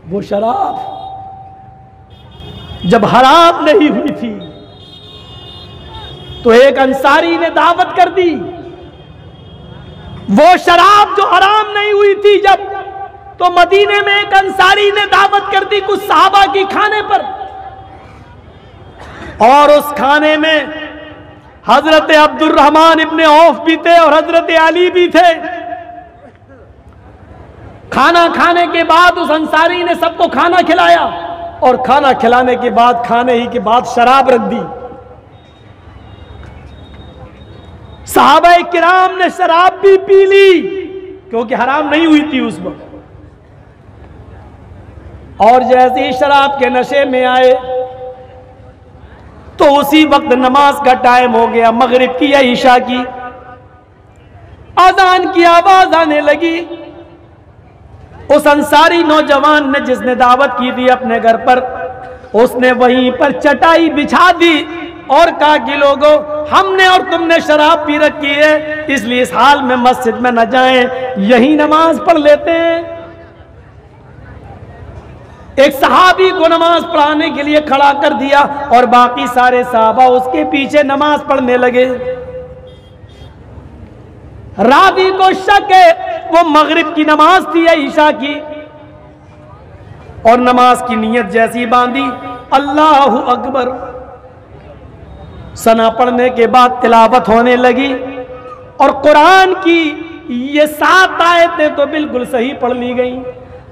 वो शराब जब हराम नहीं हुई थी तो एक अंसारी ने दावत कर दी। वो शराब जो हराम नहीं हुई थी जब, तो मदीने में एक अंसारी ने दावत कर दी कुछ सहाबा की खाने पर, और उस खाने में हजरत अब्दुर्रहमान इब्ने औफ भी थे और हजरत अली भी थे। खाना खाने के बाद उस अंसारी ने सबको खाना खिलाया, और खाना खिलाने के बाद, खाने ही के बाद शराब रख दी। सहाबाए किराम ने शराब भी पी ली क्योंकि हराम नहीं हुई थी उस वक्त। और जैसे ही शराब के नशे में आए तो उसी वक्त नमाज का टाइम हो गया, मगरिब की या ईशा की। अजान की आवाज आने लगी। उस अंसारी नौजवान ने जिसने दावत की थी अपने घर पर, उसने वहीं पर चटाई बिछा दी और कहा कि लोगों, हमने और तुमने शराब पी रखी है, इसलिए इस हाल में मस्जिद में न जाएं, यही नमाज पढ़ लेते हैं। एक सहाबी को नमाज पढ़ाने के लिए खड़ा कर दिया और बाकी सारे सहाबा उसके पीछे नमाज पढ़ने लगे। रावी को शक है वो मगरिब की नमाज थी या ईशा की, और नमाज की नीयत जैसी बांधी, अल्लाहु अकबर, सना पढ़ने के बाद तिलावत होने लगी। और कुरान की ये 7 आयतें तो बिल्कुल सही पढ़ ली गई।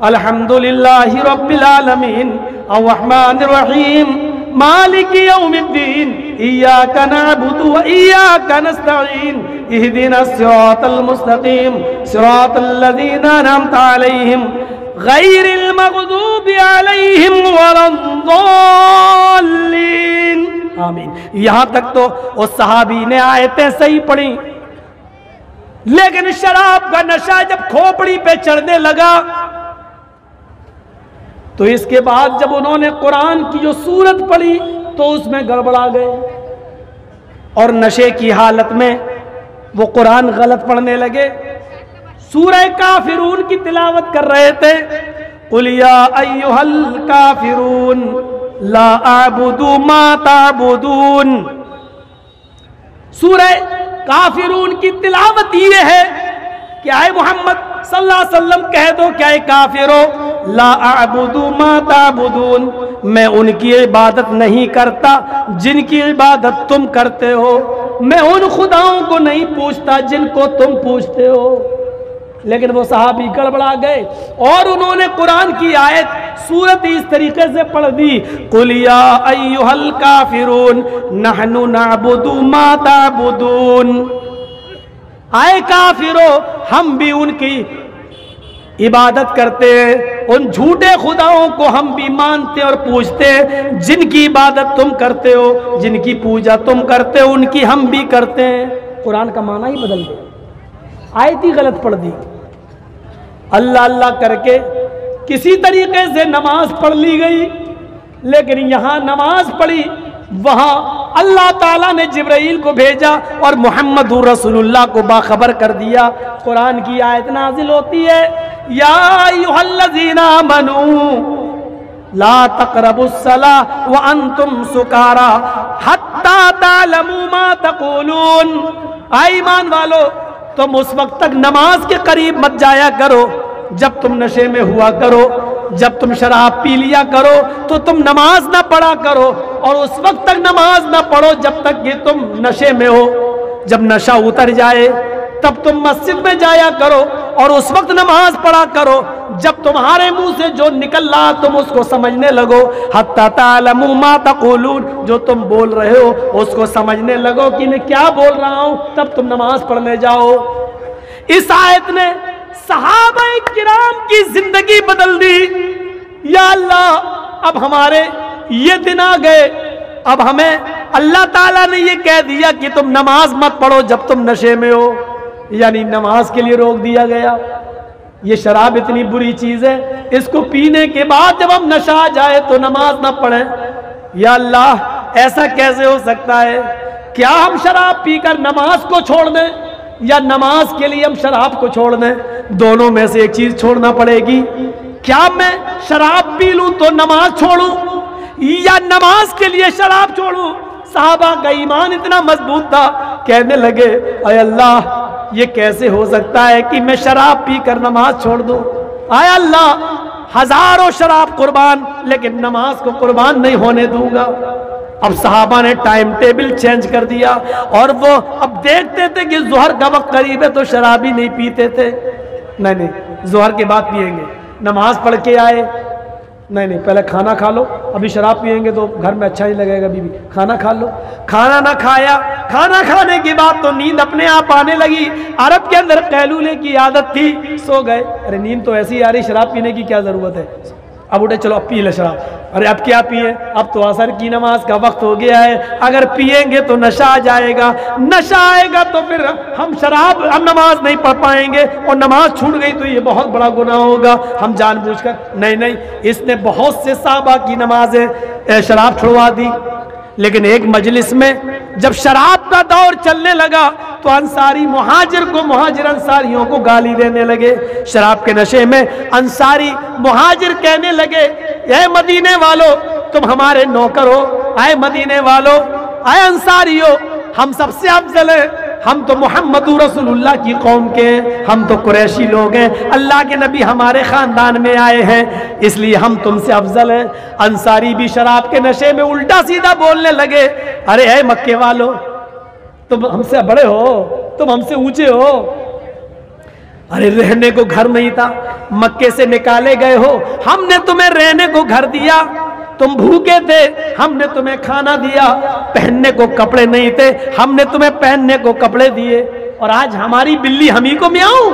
अल्हम्दुलिल्लाहि रब्बिल आलमीन अर्रहमानिर रहीम मालिकी यौमिद्दीन इय्याका नअबुदु व इय्याका नस्तईन इहदिनस सिरातल मुस्तकीम सिरातल लज़ीना अनअमता अलैहिम गैरिल मग़दूबि अलैहिम वलद्दाल्लीन। आमीन। यहां तक तो उस सहाबी ने आयतें सही पढ़ी, लेकिन शराब का नशा जब खोपड़ी पे चढ़ने लगा तो इसके बाद जब उन्होंने कुरान की जो सूरत पढ़ी तो उसमें गड़बड़ा गए, और नशे की हालत में वो कुरान गलत पढ़ने लगे। सूरह काफिरून की तिलावत कर रहे थे, कुल या अय्युहल काफिरून ला अअबुदु मा ताबुदून। सूरह काफिरून की तिलावत ये है कि आए मोहम्मद सल्लल्लाहु अलैहि वसल्लम कह दो, क्या है काफिरो, ला अअबुदु मा ताबुदून, मैं उनकी इबादत नहीं करता जिनकी इबादत तुम करते हो, मैं उन खुदाओं को नहीं पूछता जिनको तुम पूछते हो। लेकिन वो सहाबी गड़बड़ा गए और उन्होंने कुरान की आयत सूरत इस तरीके से पढ़ दी, कुल या अय्युहल काफिरून नहनु नअबुदु मा ताबुदून। आए काफिरो, हम भी उनकी इबादत करते हैं, उन झूठे खुदाओं को हम भी मानते और पूजते हैं, जिनकी इबादत तुम करते हो, जिनकी पूजा तुम करते हो, उनकी हम भी करते हैं। कुरान का माना ही बदल गया, आयत ही गलत पढ़ दी। अल्लाह अल्लाह करके किसी तरीके से नमाज पढ़ ली गई, लेकिन यहां नमाज पढ़ी, वहां अल्लाह ताला ने जिब्राइल को भेजा और मुहम्मदुर रसूलुल्लाह को बाखबर कर दिया। कुरान की आयत नाजिल होती है, या अय्युहल्लज़ीना आमनू ला तक़रबुस्सला व अंतुम सुकारा हत्ता तालमू मा तक़ूलून। आए ईमान वालो, तुम उस वक्त तक नमाज के करीब मत जाया करो जब तुम नशे में हुआ करो, जब तुम शराब पी लिया करो तो तुम नमाज ना पढ़ा करो, और उस वक्त तक नमाज ना पढ़ो जब तक कि तुम नशे में हो। जब नशा उतर जाए तब तुम मस्जिद में जाया करो और उस वक्त नमाज पढ़ा करो जब तुम्हारे मुंह से जो निकल रहा तुम उसको समझने लगो। हत्ता तालमू मा तक़ूलून, जो तुम बोल रहे हो उसको समझने लगो कि मैं क्या बोल रहा हूं, तब तुम नमाज पढ़ने जाओ। इस आयत ने सहाबाए किराम की जिंदगी बदल दी। या अल्लाह, अब हमारे ये दिन आ गए, अब हमें अल्लाह ताला ने ये कह दिया कि तुम नमाज मत पढ़ो जब तुम नशे में हो, यानी नमाज के लिए रोक दिया गया। ये शराब इतनी बुरी चीज है, इसको पीने के बाद जब हम नशा आ जाए तो नमाज ना पढ़ें। या अल्लाह, ऐसा कैसे हो सकता है? क्या हम शराब पीकर नमाज को छोड़ दें या नमाज के लिए हम शराब को छोड़ दें? दोनों में से एक चीज छोड़ना पड़ेगी। क्या मैं शराब पी लूं तो नमाज छोड़ूं, या नमाज के लिए शराब छोड़ूं? साहबा का ईमान इतना मजबूत था, कहने लगे अय अल्लाह, ये कैसे हो सकता है कि मैं शराब पीकर नमाज छोड़ दूं? आय अल्लाह, हजारों शराब कुर्बान, लेकिन नमाज को कुर्बान नहीं होने दूंगा। अब साहबा ने टाइम टेबल चेंज कर दिया, और वो अब देखते थे कि जोहर का वक्त करीब है, तो शराब ही नहीं पीते थे। नहीं, जोहर के बाद पिएंगे। नमाज पढ़ के आए, नहीं, पहले खाना खा लो, अभी शराब पिएंगे तो घर में अच्छा ही लगेगा। बीबी खाना खा लो, खाना ना खाया, खाना खाने के बाद तो नींद अपने आप आने लगी। अरब के अंदर कैलूले की आदत थी, सो गए। अरे नींद तो ऐसी आ रही, शराब पीने की क्या जरूरत है? अब उठे, चलो अब पी ले शराब। अरे अब क्या पिए, अब तो असर की नमाज का वक्त हो गया है, अगर पिएंगे तो नशा आ जाएगा, नशा आएगा तो फिर हम नमाज नहीं पढ़ पाएंगे, और नमाज छूट गई तो ये बहुत बड़ा गुनाह होगा। हम जानबूझकर नहीं, इसने बहुत से साहबा की नमाजें शराब छुड़वा दी। लेकिन एक मजलिस में जब शराब का दौर चलने लगा, तो अंसारी मुहाजिर अंसारियों को गाली देने लगे। शराब के नशे में अंसारी मुहाजिर कहने लगे, ऐ मदीने वालों, तुम हमारे नौकर हो, आए मदीने वालों, आए अंसारियों, हम सबसे अफजल हैं, हम तो मोहम्मद रसूलुल्लाह की कौम के हैं, हम तो कुरैशी लोग हैं, अल्लाह के नबी हमारे खानदान में आए हैं, इसलिए हम तुमसे अफजल हैं। अंसारी भी शराब के नशे में उल्टा सीधा बोलने लगे, अरे है मक्के वालों, तुम हमसे बड़े हो, तुम हमसे ऊंचे हो, अरे रहने को घर नहीं था, मक्के से निकाले गए हो, हमने तुम्हें रहने को घर दिया, तुम भूखे थे, हमने तुम्हें खाना दिया, पहनने को कपड़े नहीं थे, हमने तुम्हें पहनने को कपड़े दिए, और आज हमारी बिल्ली हम ही को म्याऊं,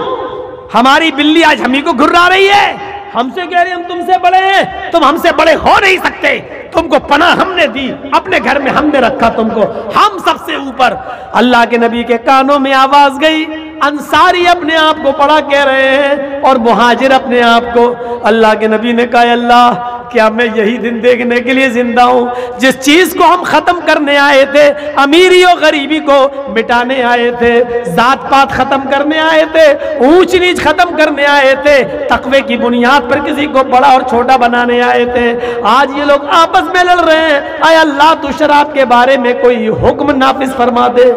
हमारी बिल्ली आज हम ही को घुर्रा रही है, हमसे कह रही हम तुमसे बड़े हैं, तुम हमसे बड़े हो नहीं सकते, तुमको पनाह हमने दी, अपने घर में हमने रखा तुमको, हम सबसे ऊपर। अल्लाह के नबी के कानों में आवाज गई, अंसारी अपने आप को बड़ा कह रहे हैं और मुहाजिर अपने आप को। अल्लाह के नबी ने कहा, अल्लाह, क्या मैं यही दिन देखने के लिए जिंदा हूं जिस चीज को हम खत्म करने आए थे, अमीरी और गरीबी को मिटाने आए थे, जात पात खत्म करने आए थे, ऊंच नीच खत्म करने आए थे, तकवे की बुनियाद पर किसी को बड़ा और छोटा बनाने आए थे, आज ये लोग आपस में लड़ रहे हैं। आय अल्लाह, तू शराब के बारे में कोई हुक्म नाफिज फरमा दे।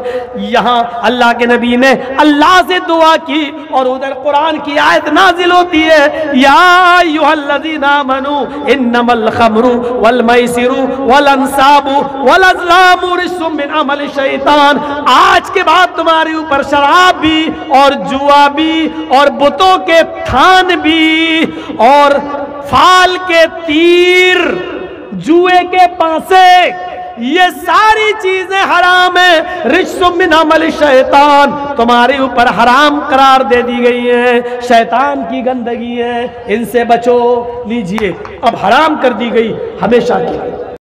यहाँ अल्लाह के नबी ने अल्लाह से दुआ की, और उधर कुरान की आयत नाजिल होती है, या अय्युहल्लज़ीना आमनू इन्नमल खमरु वल मैसिरु वल अंसाबु वल अज़लामु रिज्सुम मिन अमलि शैतान। आज के बाद तुम्हारे ऊपर शराब भी और जुआ भी और बुतों के थान भी और फाल के तीर, जुए के पासे, ये सारी चीजें हराम है। रिज्सुम मिन अमलि शैतान, तुम्हारे ऊपर हराम करार दे दी गई है, शैतान की गंदगी है, इनसे बचो। लीजिए, अब हराम कर दी गई हमेशा की।